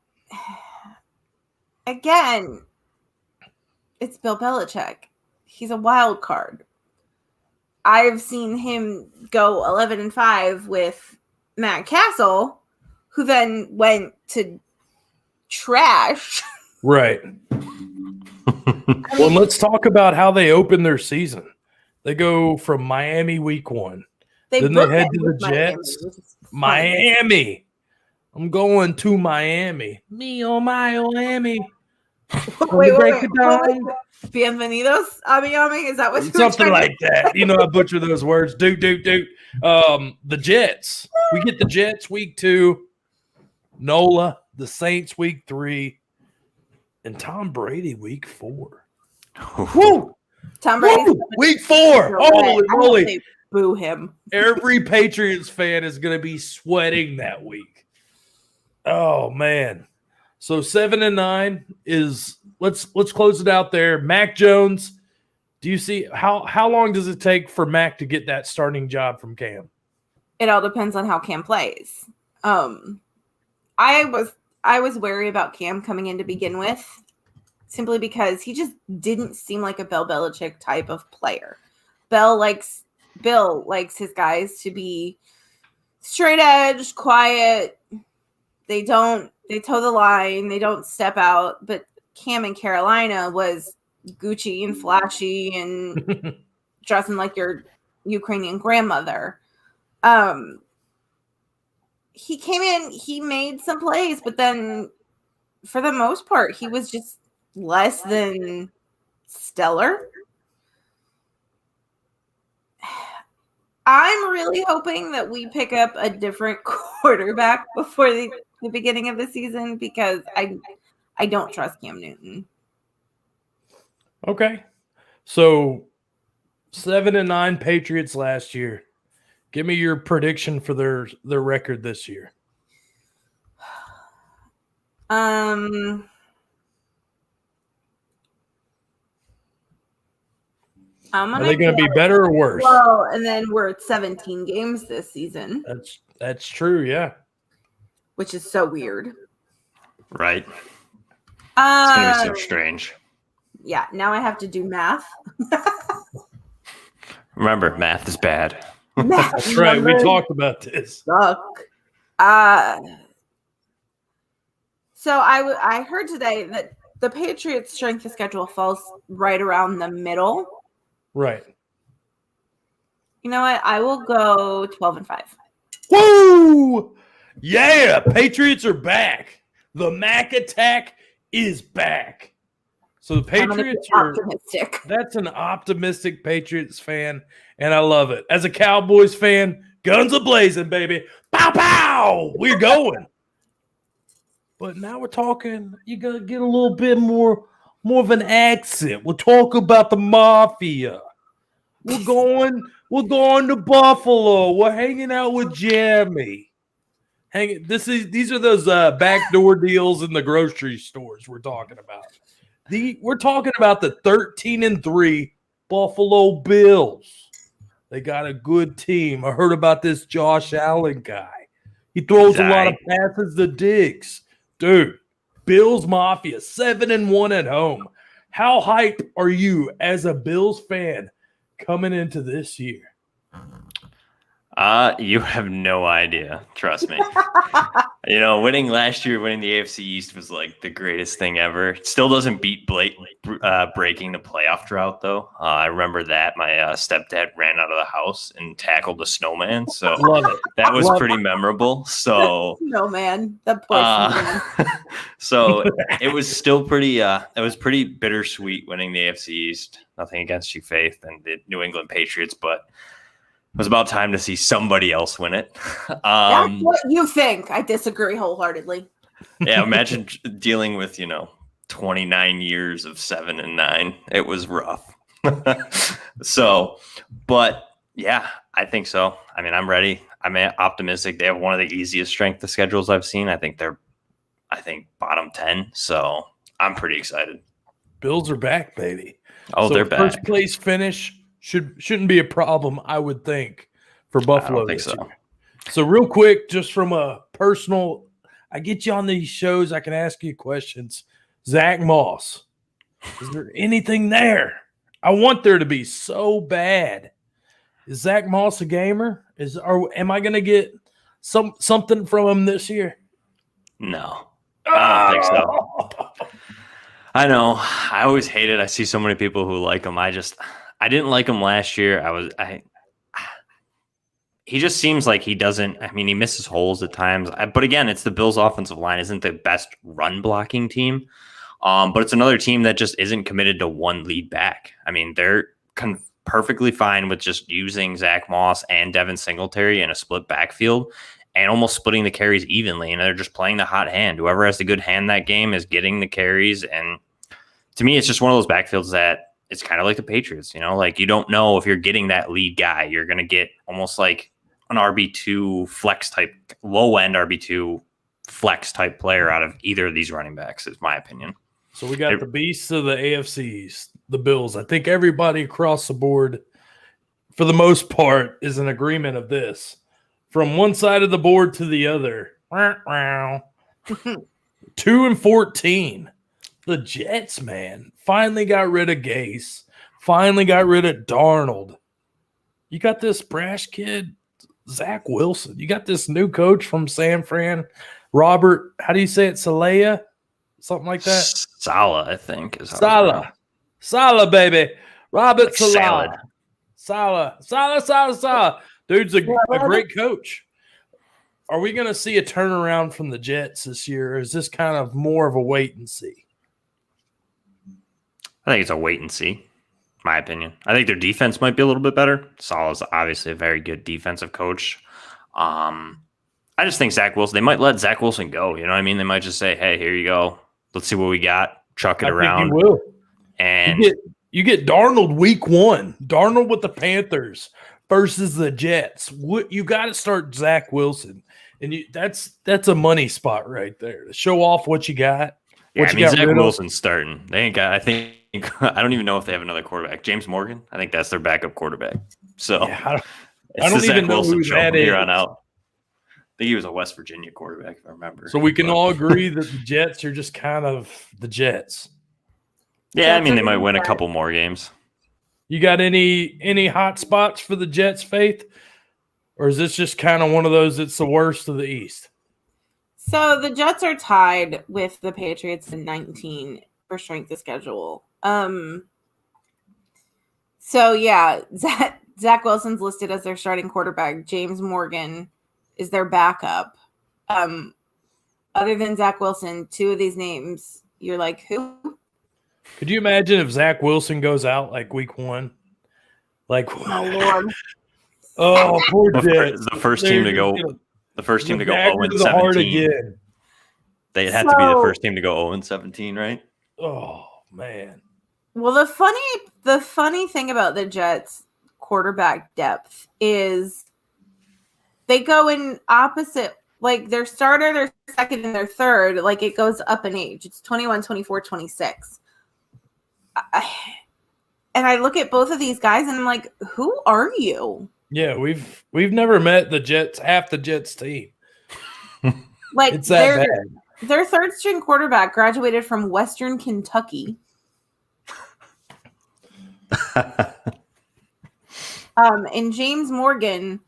again, it's Bill Belichick. He's a wild card. I've seen him go 11-5 with Matt Castle, who then went to trash. Right. Well, let's talk about how they open their season. They go from Miami week 1. Then they head to the Jets. Miami. I'm going to Miami. Me oh Miami. Wait. Bienvenidos, Miami. Is that what you something like that? You know, I butcher those words. Do. The Jets. We get the Jets week 2. Nola, the Saints week 3, and Tom Brady week 4. Woo! Tom Brady week 4. Holy moly! Boo him. Every Patriots fan is going to be sweating that week. Oh man! So 7-9 is let's close it out there. Mac Jones. Do you see how long does it take for Mac to get that starting job from Cam? It all depends on how Cam plays. I was wary about Cam coming in to begin with. simply because he just didn't seem like a Bill Belichick type of player. Bill likes his guys to be straight edge, quiet. They toe the line. They don't step out. But Cam in Carolina was Gucci and flashy and dressing like your Ukrainian grandmother. He came in, he made some plays, but then for the most part, he was just less than stellar. I'm really hoping that we pick up a different quarterback before the beginning of the season because I don't trust Cam Newton. Okay. So 7-9 Patriots last year. Give me your prediction for their record this year. Are they going to be better or worse? Well, and then we're at 17 games this season. That's true, yeah. Which is so weird. Right. It's going to be so strange. Yeah, now I have to do math. Remember, math is bad. That's right. We talked about this. Suck. So I heard today that the Patriots' strength of schedule falls right around the middle. Right. You know what? I will go 12-5. Woo! Yeah, Patriots are back. The Mac attack is back. So the Patriots are optimistic. That's an optimistic Patriots fan, and I love it. As a Cowboys fan, guns a-blazing, baby. Pow, pow! We're going. But now we're talking, you got to get a little bit more of an accent. We'll talk about the Mafia. We're going to Buffalo. We're hanging out with Jamie. These are those backdoor deals in the grocery stores we're talking about. We're talking about the 13-3 Buffalo Bills. They got a good team. I heard about this Josh Allen guy. He throws a lot of passes to Diggs. Dude, Bills Mafia, 7-1 at home. How hyped are you as a Bills fan coming into this year? You have no idea. Trust me. Winning last year, winning the AFC East was like the greatest thing ever. It still doesn't beat breaking the playoff drought, though. I remember that. My stepdad ran out of the house and tackled a snowman. So that was pretty memorable. So snowman, the poor snowman. So it was still pretty. It was pretty bittersweet winning the AFC East. Nothing against you, Faith, and the New England Patriots, but it was about time to see somebody else win it. That's what you think. I disagree wholeheartedly. Yeah, imagine dealing with, 29 years of 7-9. It was rough. But yeah, I think so. I mean, I'm ready. I'm optimistic. They have one of the easiest strength of schedules I've seen. I think they're bottom 10. So I'm pretty excited. Bills are back, baby. Oh, they're back. First place finish shouldn't be a problem, I would think, for Buffalo. I don't think so. Year. So real quick, just from a personal, I get you on these shows, I can ask you questions. Zach Moss, is there anything there? I want there to be so bad. Is Zach Moss a gamer? Am I going to get something from him this year? No, I don't think so. I know. I always hate it. I see so many people who like him. I didn't like him last year. He just seems like he doesn't. I mean, he misses holes at times. But again, it's the Bills' offensive line isn't the best run blocking team. But it's another team that just isn't committed to one lead back. I mean, they're perfectly fine with just using Zach Moss and Devin Singletary in a split backfield and almost splitting the carries evenly. And they're just playing the hot hand. Whoever has the good hand that game is getting the carries. And to me, it's just one of those backfields that it's kind of like the Patriots, like you don't know if you're getting that lead guy. You're going to get almost like an RB2 flex type, low end RB2 flex type player out of either of these running backs, is my opinion. So we got the beasts of the AFC East, the Bills. I think everybody across the board, for the most part, is in agreement of this. From one side of the board to the other, 2-14. the Jets, man, finally got rid of Gase, finally got rid of Darnold. You got this brash kid, Zach Wilson. You got this new coach from San Fran, Robert. How do you say it? Saleh? Something like that? Saleh, I think. Is Saleh, baby. Robert like salad. Saleh. Dude's a great coach. Are we going to see a turnaround from the Jets this year, or is this kind of more of a wait and see? I think it's a wait and see, my opinion. I think their defense might be a little bit better. Saleh's obviously a very good defensive coach. I just think Zach Wilson, they might let Zach Wilson go. You know what I mean? They might just say, hey, here you go. Let's see what we got. Chuck it around. Think you will. And you get Darnold week 1. Darnold with the Panthers versus the Jets. You got to start Zach Wilson. And that's a money spot right there to show off what you got. Zach Wilson's starting. They ain't got. I think I don't even know if they have another quarterback. James Morgan. I think that's their backup quarterback. So I don't even know who that is. Here on out. I think he was a West Virginia quarterback, if I remember. So we can all agree that the Jets are just kind of the Jets. Yeah, I mean they might win a couple more games. You got any hot spots for the Jets, Faith? Or is this just kind of one of those that's the worst of the East? So the Jets are tied with the Patriots in 19 for strength of schedule. So yeah, Zach Wilson's listed as their starting quarterback. James Morgan is their backup. Other than Zach Wilson, 2 of these names, you're like, who? Could you imagine if Zach Wilson goes out like week 1? Like, oh Lord. Oh, poor Jets. The first team to go 0-17. They had to be the first team to go 0-17, right? Oh man. Well, the funny thing about the Jets quarterback depth is they go in opposite, like their starter, their second, and their third, like it goes up in age. It's 21, 24, 26. And I look at both of these guys and I'm like, who are you? Yeah, we've never met the Jets, half the Jets team. Like it's that bad. Their third string quarterback graduated from Western Kentucky. And James Morgan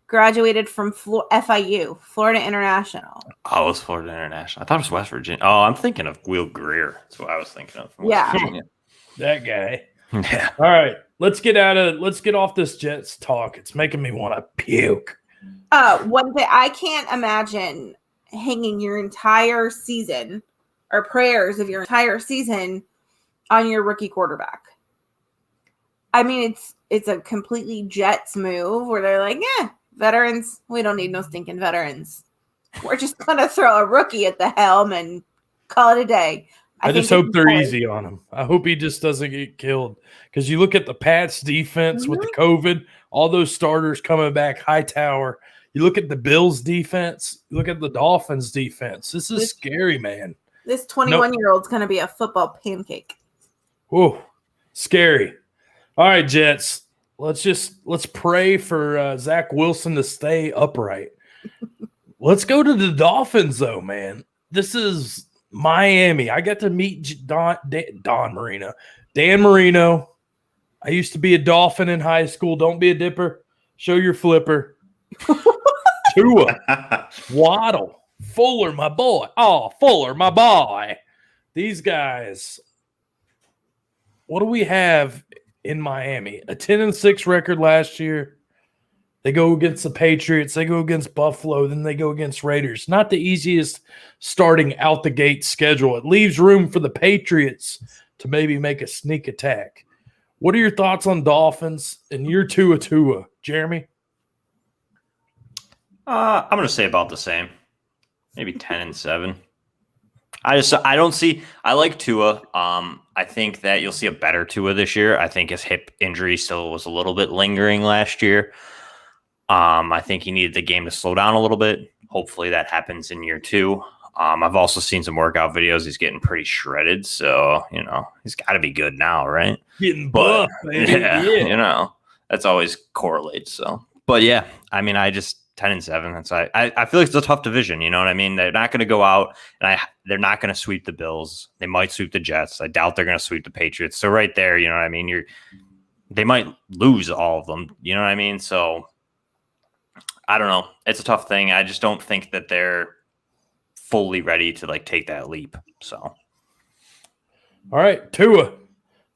graduated from FIU, Florida International. Oh, it was Florida International. I thought it was West Virginia. Oh, I'm thinking of Will Greer. That's what I was thinking of. From West Virginia. That guy. Yeah. All right. Let's get off this Jets talk. It's making me want to puke. One thing I can't imagine hanging your entire season or prayers of your entire season on your rookie quarterback. I mean, it's a completely Jets move where they're like, yeah, veterans, we don't need no stinking veterans. We're just gonna throw a rookie at the helm and call it a day. I just hope they're easy on him. I hope he just doesn't get killed. Because you look at the Pats defense with the COVID, all those starters coming back, Hightower. You look at the Bills defense. You look at the Dolphins defense. This is scary, man. This 21-year-old's going to be a football pancake. Whoa, scary. All right, Jets. Let's pray for Zach Wilson to stay upright. Let's go to the Dolphins, though, man. This is Miami. I got to meet Dan Marino. I used to be a Dolphin in high school. Don't be a dipper. Show your flipper. Tua. Waddle. Fuller, my boy. Oh, Fuller, my boy. These guys. What do we have in Miami? A 10-6 record last year. They go against the Patriots. They go against Buffalo. Then they go against Raiders. Not the easiest starting out the gate schedule. It leaves room for the Patriots to maybe make a sneak attack. What are your thoughts on Dolphins and year 2 of Tua, Jeremy? I'm going to say about the same. Maybe 10-7. I don't see. I like Tua. I think that you'll see a better Tua this year. I think his hip injury still was a little bit lingering last year. I think he needed the game to slow down a little bit. Hopefully that happens in year 2. I've also seen some workout videos. He's getting pretty shredded. So, he's got to be good now, right? Getting buff, baby. Yeah, that's always correlates. So, but yeah, I mean, I just 10-7. That's I feel like it's a tough division. You know what I mean? They're not going to go out and they're not going to sweep the Bills. They might sweep the Jets. I doubt they're going to sweep the Patriots. So right there, you know what I mean? They might lose all of them. You know what I mean? So I don't know. It's a tough thing. I just don't think that they're fully ready to like take that leap. So, all right, Tua,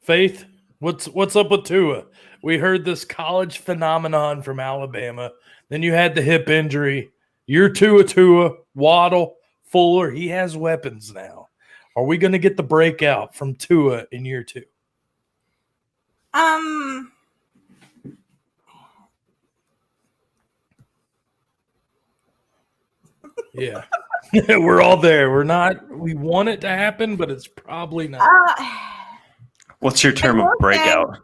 Faith, what's up with Tua? We heard this college phenomenon from Alabama. Then you had the hip injury. Year Tua, Waddle, Fuller. He has weapons now. Are we going to get the breakout from Tua in year 2? Yeah. We're all there. We want it to happen, but it's probably not. What's your term of breakout?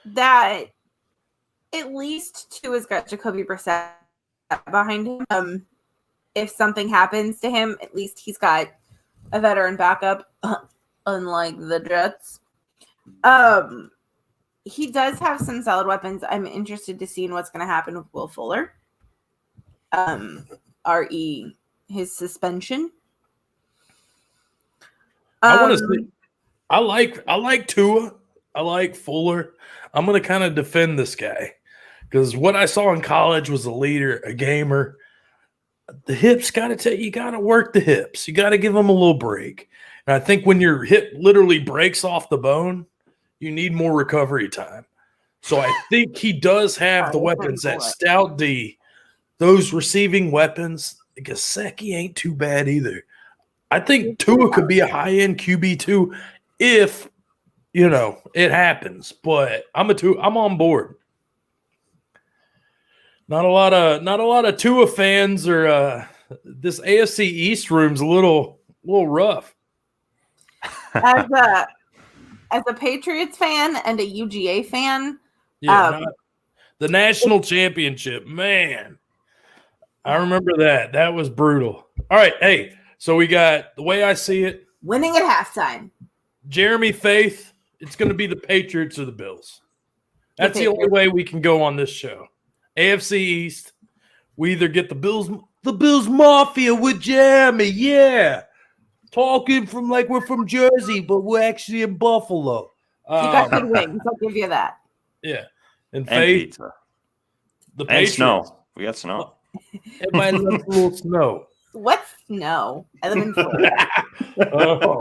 That at least Tua's got Jacoby Brissett behind him. If something happens to him, at least he's got a veteran backup, unlike the Jets. He does have some solid weapons. I'm interested to see what's going to happen with Will Fuller. RE his suspension. I want to see. I like Tua. I like Fuller. I'm going to kind of defend this guy because what I saw in college was a leader, a gamer. The hips you got to work the hips. You got to give them a little break. And I think when your hip literally breaks off the bone, you need more recovery time. So I think he does have the weapons. That stout D, those receiving weapons. Gesicki ain't too bad either. I think Tua could be a high-end QB2 if, it happens. But I'm on board. Not a lot of Tua fans or this AFC East room's a little rough. As a Patriots fan and a UGA fan, the national championship, man. I remember that. That was brutal. All right, hey, so we got, the way I see it, winning at halftime. Jeremy, Faith, it's going to be the Patriots or the Bills. That's the only way we can go on this show. AFC East, we either get the Bills Mafia with Jeremy, yeah. Talking from like we're from Jersey, but we're actually in Buffalo. You got good wings, I'll give you that. Yeah. And Faith, pizza. The Patriots. And snow. We got snow. Everybody loves a little snow. What's snow? I live in Florida. Oh,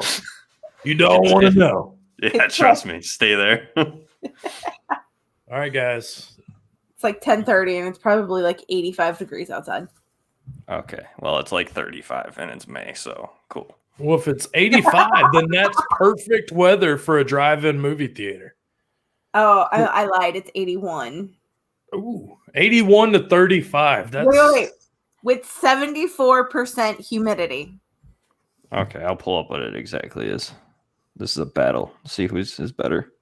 you don't want to know. Yeah, trust me. Stay there. All right, guys. It's like 10:30 and it's probably like 85 degrees outside. Okay. Well, it's like 35 and it's May, so cool. Well, if it's 85, then that's perfect weather for a drive-in movie theater. Oh, I lied. It's 81. Ooh, 81 to 35. That's wait. With 74% humidity. Okay, I'll pull up what it exactly is. This is a battle. See who's is better.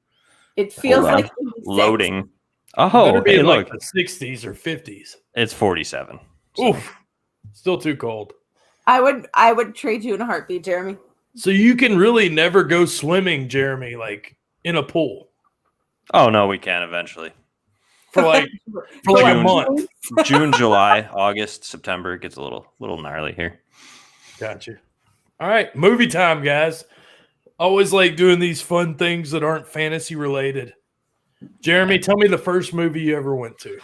It feels like loading. Oh, hey, look, like the 60s or 50s. It's 47. So. Oof, still too cold. I would trade you in a heartbeat, Jeremy. So you can really never go swimming, Jeremy, like in a pool. Oh no, we can eventually. For like a month. June, July, August, September. It gets a little gnarly here. Gotcha. All right, movie time, guys. Always like doing these fun things that aren't fantasy related. Jeremy, tell me the first movie you ever went to.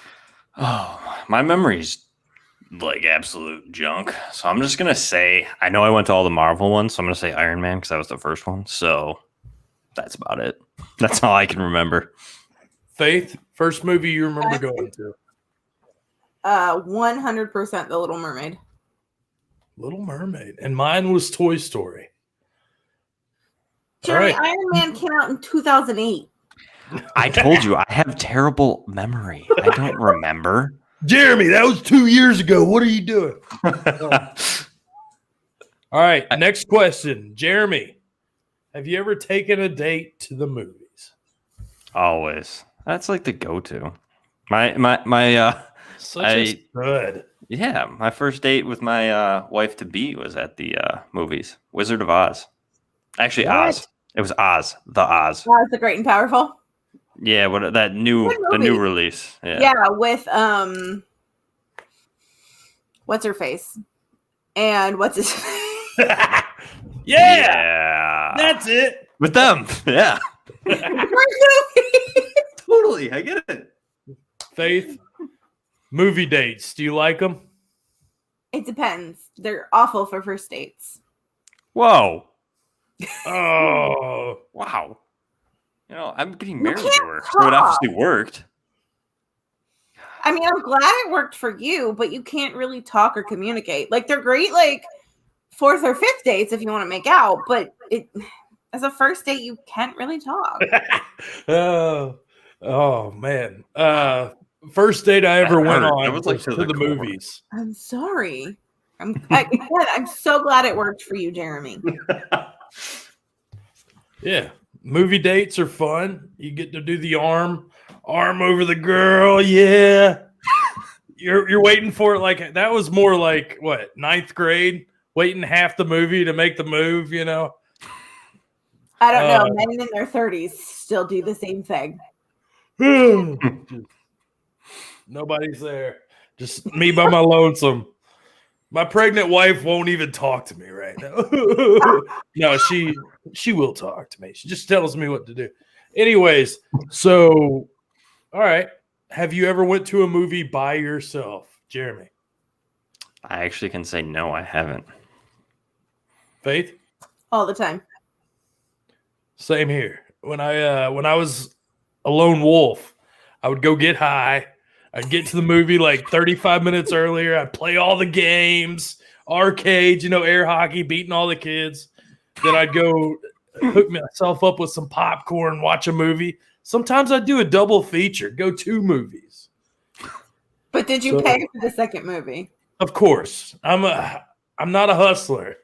Oh, my memory's like absolute junk. So I'm just gonna say I know I went to all the Marvel ones, so I'm gonna say Iron Man because that was the first one. So that's about it. That's all I can remember. Faith, first movie you remember going to? 100% The Little Mermaid. Little Mermaid. And mine was Toy Story. Jeremy, right. Iron Man came out in 2008. I told you, I have terrible memory. I don't remember. Jeremy, that was 2 years ago. What are you doing? All right, next question. Jeremy, have you ever taken a date to the movies? Always. That's like the go-to. My such a stud. Yeah, my first date with my wife to be was at the movies. Wizard of Oz. Actually, what? Oz. It was Oz. The Oz. Oz the Great and Powerful. Yeah, what the new release. Yeah, with what's her face? And what's his Yeah, that's it. With them, yeah. Totally, I get it. Faith, movie dates. Do you like them? It depends. They're awful for first dates. Whoa. Oh, wow. You know, I'm getting married to her, so it obviously worked. I mean, I'm glad it worked for you, but you can't really talk or communicate. Like, they're great, like, 4th or 5th dates if you want to make out, but as a first date, you can't really talk. Oh man. First date I ever went on was like to the movies. I'm sorry. I'm so glad it worked for you, Jeremy. Yeah. Movie dates are fun. You get to do the arm over the girl. Yeah. You're waiting for it. Like, that was more like what, 9th grade, waiting half the movie to make the move, you know? I don't know. Men in their 30s still do the same thing. Nobody's there. Just me by my lonesome. My pregnant wife won't even talk to me right now. No, she will talk to me. She just tells me what to do. Anyways, so all right. Have you ever went to a movie by yourself, Jeremy? I actually can say no, I haven't. Faith? All the time. Same here. When I was a lone wolf, I would go get high. I'd get to the movie like 35 minutes earlier. I'd play all the games, arcades, air hockey, beating all the kids. Then I'd go hook myself up with some popcorn, watch a movie. Sometimes I'd do a double feature, go 2 movies. But did you pay for the second movie? Of course. I'm not a hustler.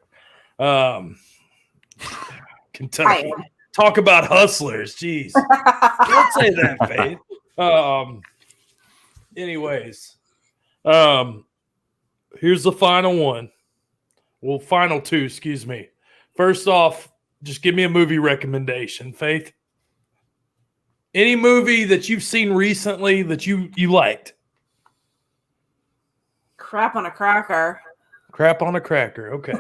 Kentucky. Talk about hustlers. Jeez. Don't say that, Faith. Anyways. Here's the final one. Well, final 2, excuse me. First off, just give me a movie recommendation, Faith. Any movie that you've seen recently that you liked? Crap on a Cracker. Crap on a Cracker. Okay.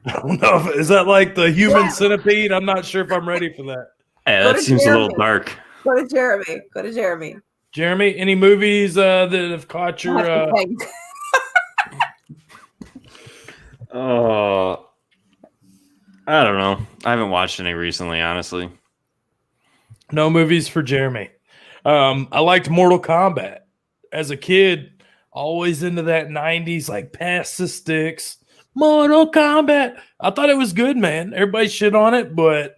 I don't know. Is that like the Human Centipede? I'm not sure if I'm ready for that. Yeah, that seems a little dark. Go to Jeremy. Jeremy, any movies that have caught your... Oh, I don't know. I haven't watched any recently, honestly. No movies for Jeremy. I liked Mortal Kombat. As a kid, always into that 90s, like pass the sticks. Mortal Kombat. I thought it was good, man. Everybody shit on it, but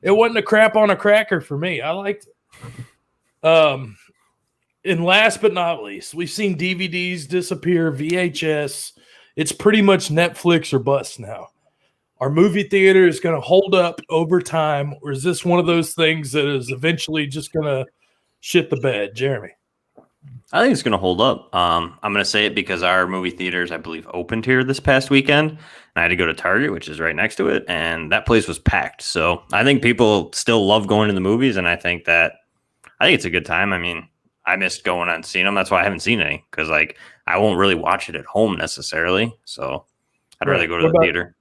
it wasn't a crap on a cracker for me. I liked it. And last but not least, we've seen DVDs disappear, VHS. It's pretty much Netflix or bust now. Our movie theater is going to hold up over time, or is this one of those things that is eventually just going to shit the bed, Jeremy? I think it's going to hold up. I'm going to say it because our movie theaters, I believe, opened here this past weekend. And I had to go to Target, which is right next to it, and that place was packed. So I think people still love going to the movies, and I think it's a good time. I mean, I missed going and seeing them. That's why I haven't seen any, because like I won't really watch it at home necessarily. So I'd rather go to the theater.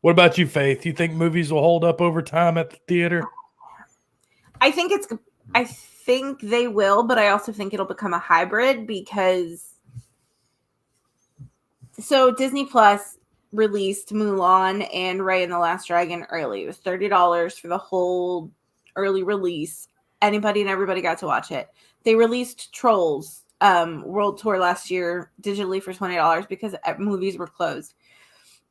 What about you, Faith? You think movies will hold up over time at the theater? I think they will, but I also think it'll become a hybrid because Disney Plus released Mulan and Raya and the Last Dragon early. It was $30 for the whole early release. Anybody and everybody got to watch it. They released Trolls World Tour last year digitally for $20 because movies were closed.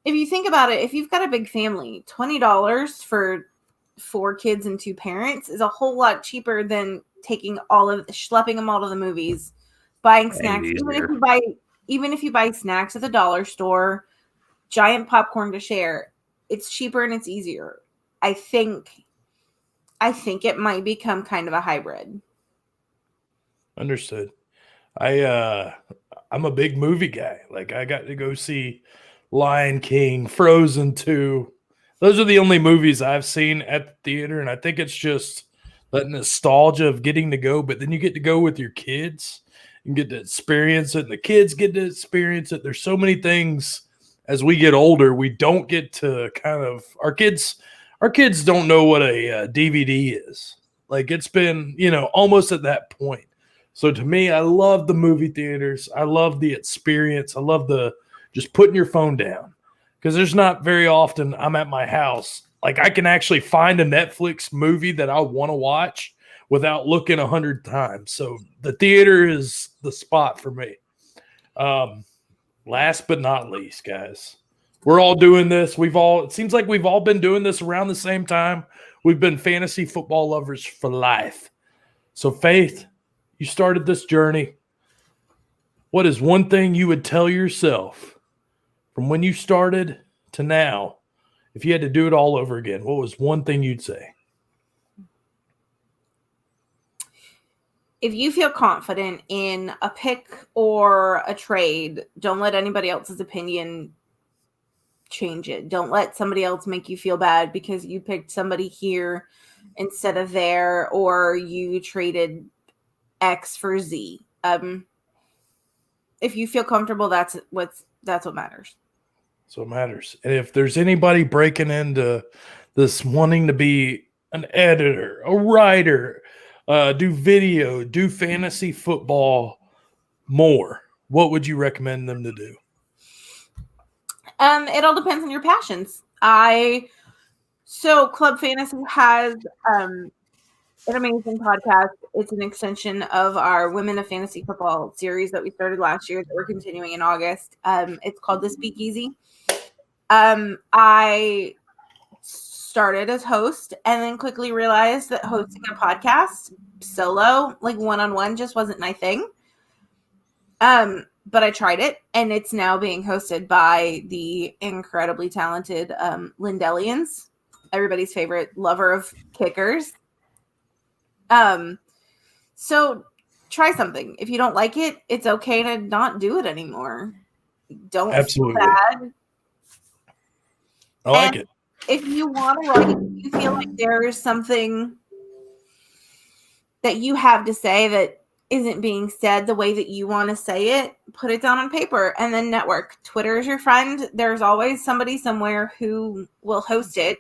If you think about it, if you've got a big family, $20 for 4 kids and 2 parents is a whole lot cheaper than schlepping them all to the movies, buying snacks. Even if you buy snacks at the dollar store, giant popcorn to share, it's cheaper and it's easier. I think it might become kind of a hybrid. Understood. I'm a big movie guy. Like, I got to go see Lion King, Frozen 2. Those are the only movies I've seen at the theater, and I think it's just that nostalgia of getting to go, but then you get to go with your kids, and get to experience it. And the kids get to experience it. There's so many things as we get older, we don't get to kind of our kids don't know what a DVD is. Like it's been, almost at that point. So to me, I love the movie theaters. I love the experience. I love the just putting your phone down because there's not very often I'm at my house. Like I can actually find a Netflix movie that I want to watch without looking 100 times. So the theater is the spot for me. Last but not least, guys, we're all doing this. It seems like we've all been doing this around the same time. We've been fantasy football lovers for life. So Faith, you started this journey. What is one thing you would tell yourself from when you started to now? If you had to do it all over again, what was one thing you'd say? If you feel confident in a pick or a trade, don't let anybody else's opinion change it. Don't let somebody else make you feel bad because you picked somebody here instead of there, or you traded X for Z. If you feel comfortable, that's what matters. So it matters. And if there's anybody breaking into this wanting to be an editor, a writer, do video, do fantasy football more, what would you recommend them to do? It all depends on your passions. So Club Fantasy has an amazing podcast. It's an extension of our Women of Fantasy Football series that we started last year that we're continuing in August. It's called The Speakeasy. I started as host and then quickly realized that hosting a podcast solo, like one-on-one, just wasn't my thing. But I tried it, and it's now being hosted by the incredibly talented Lindellians, everybody's favorite lover of kickers. So try something. If you don't like it, it's okay to not do it anymore. Don't feel bad. I like it. If you want to write, if you feel like there is something that you have to say that isn't being said the way that you want to say it, put it down on paper and then network. Twitter is your friend. There's always somebody somewhere who will host it.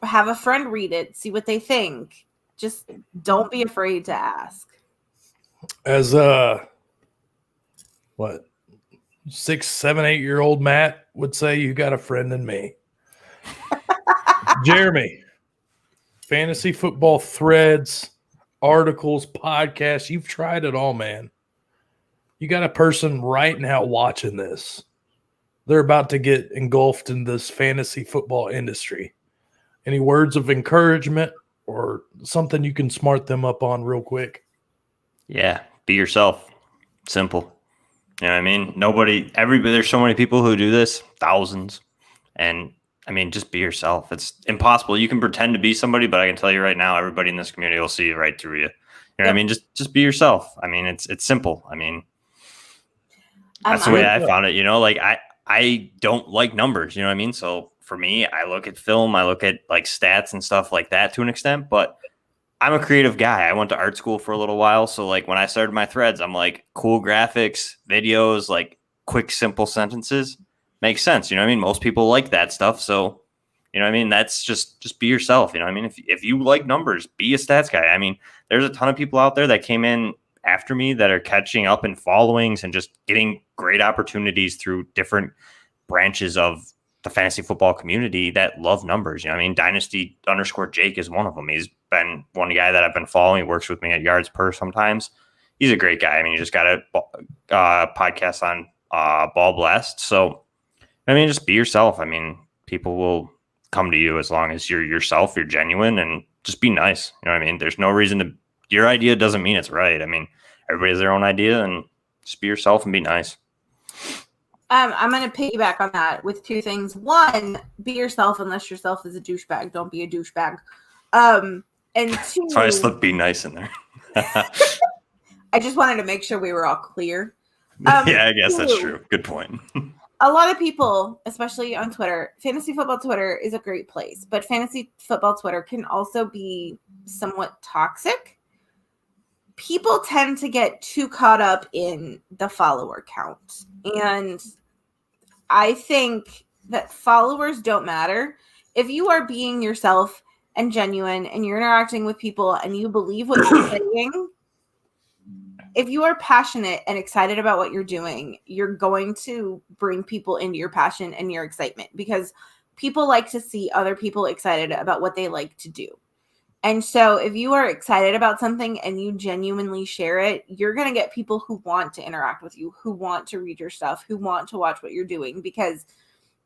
Have a friend read it, see what they think. Just don't be afraid to ask. As 6, 7, 8-year-old Matt would say, you got a friend in me. Jeremy, fantasy football threads, articles, podcasts, you've tried it all, man. You got a person right now watching this. They're about to get engulfed in this fantasy football industry. Any words of encouragement or something you can smart them up on real quick? Yeah, be yourself. Simple. You know what I mean? Everybody, there's so many people who do this, thousands. And I mean, just be yourself. It's impossible. You can pretend to be somebody, but I can tell you right now, everybody in this community will see right through you. You know what I mean? Just be yourself. I mean, it's simple. I mean, that's the way I found it, like I don't like numbers, you know what I mean? So for me, I look at film, I look at like stats and stuff like that to an extent, but I'm a creative guy. I went to art school for a little while. So like when I started my threads, I'm like cool graphics, videos, like quick, simple sentences makes sense. You know what I mean? Most people like that stuff. So, you know what I mean? That's just be yourself. You know what I mean? If you like numbers, be a stats guy. I mean, there's a ton of people out there that came in after me that are catching up in followings and just getting great opportunities through different branches of the fantasy football community that love numbers. You know what I mean? Dynasty_Jake is one of them. He's been one guy that I've been following. He works with me at Yards Per sometimes. He's a great guy. I mean, he just got a podcast on Ball Blast. So, I mean, just be yourself. I mean, people will come to you as long as you're yourself, you're genuine, and just be nice. You know what I mean? There's no reason to, your idea doesn't mean it's right. I mean, everybody has their own idea, and just be yourself and be nice. I'm going to piggyback on that with two things. One, be yourself unless yourself is a douchebag. Don't be a douchebag. And two... So I slipped be nice in there. I just wanted to make sure we were all clear. Yeah, I guess that's true. Good point. A lot of people, especially on Twitter, fantasy football Twitter is a great place, but fantasy football Twitter can also be somewhat toxic. people tend to get too caught up in the follower count. And I think that followers don't matter. If you are being yourself and genuine and you're interacting with people and you believe what you're saying, if you are passionate and excited about what you're doing, you're going to bring people into your passion and your excitement, because people like to see other people excited about what they like to do. And so if you are excited about something and you genuinely share it, you're going to get people who want to interact with you, who want to read your stuff, who want to watch what you're doing because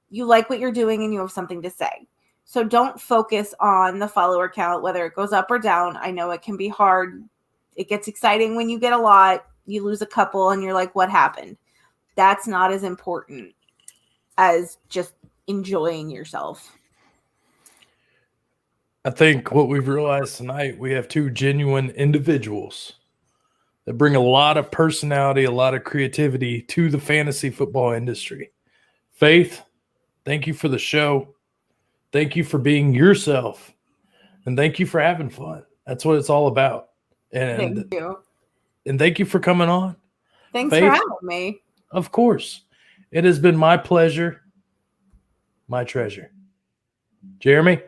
you like what you're doing and you have something to say. So don't focus on the follower count, whether it goes up or down. I know it can be hard. It gets exciting when you get a lot. You lose a couple and you're like, what happened? That's not as important as just enjoying yourself. I think what we've realized tonight, we have two genuine individuals that bring a lot of personality, a lot of creativity to the fantasy football industry. Faith, thank you for the show. Thank you for being yourself. And thank you for having fun. That's what it's all about. And thank you. And thank you for coming on. Thanks Faith, for having me. Of course. It has been my pleasure, my treasure. Jeremy,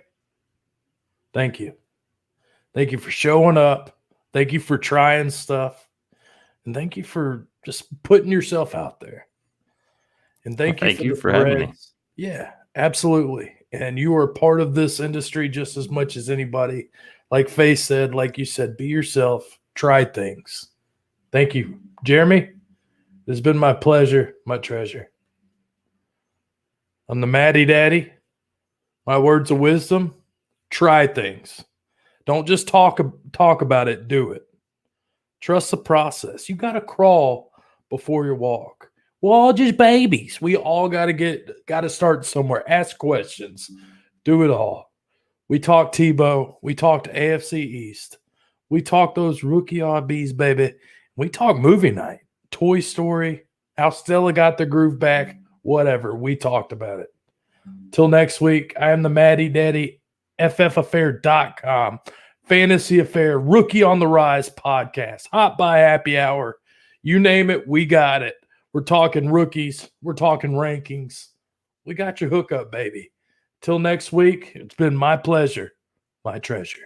thank you. Thank you for showing up. Thank you for trying stuff. And thank you for just putting yourself out there. And thank you for having me. Yeah, absolutely. And you are part of this industry just as much as anybody. Like Faith said, like you said, be yourself, try things. Thank you. Jeremy, it's been my pleasure, my treasure. I'm the MattyDaddy. My words of wisdom, try things. Don't just talk about it, do it. Trust the process. You got to crawl before you walk. We're all just babies. We all got to start somewhere. Ask questions. Do it all. We talked Tebow. We talked AFC East. We talked those rookie RBs, baby. We talked movie night, Toy Story, how Stella got the groove back, whatever. We talked about it. Till next week, I am the MattyDaddy, FFaffair.com, Fantasy Affair, Rookie on the Rise podcast, Hot by Happy Hour. You name it, we got it. We're talking rookies. We're talking rankings. We got your hookup, baby. Till next week, it's been my pleasure, my treasure.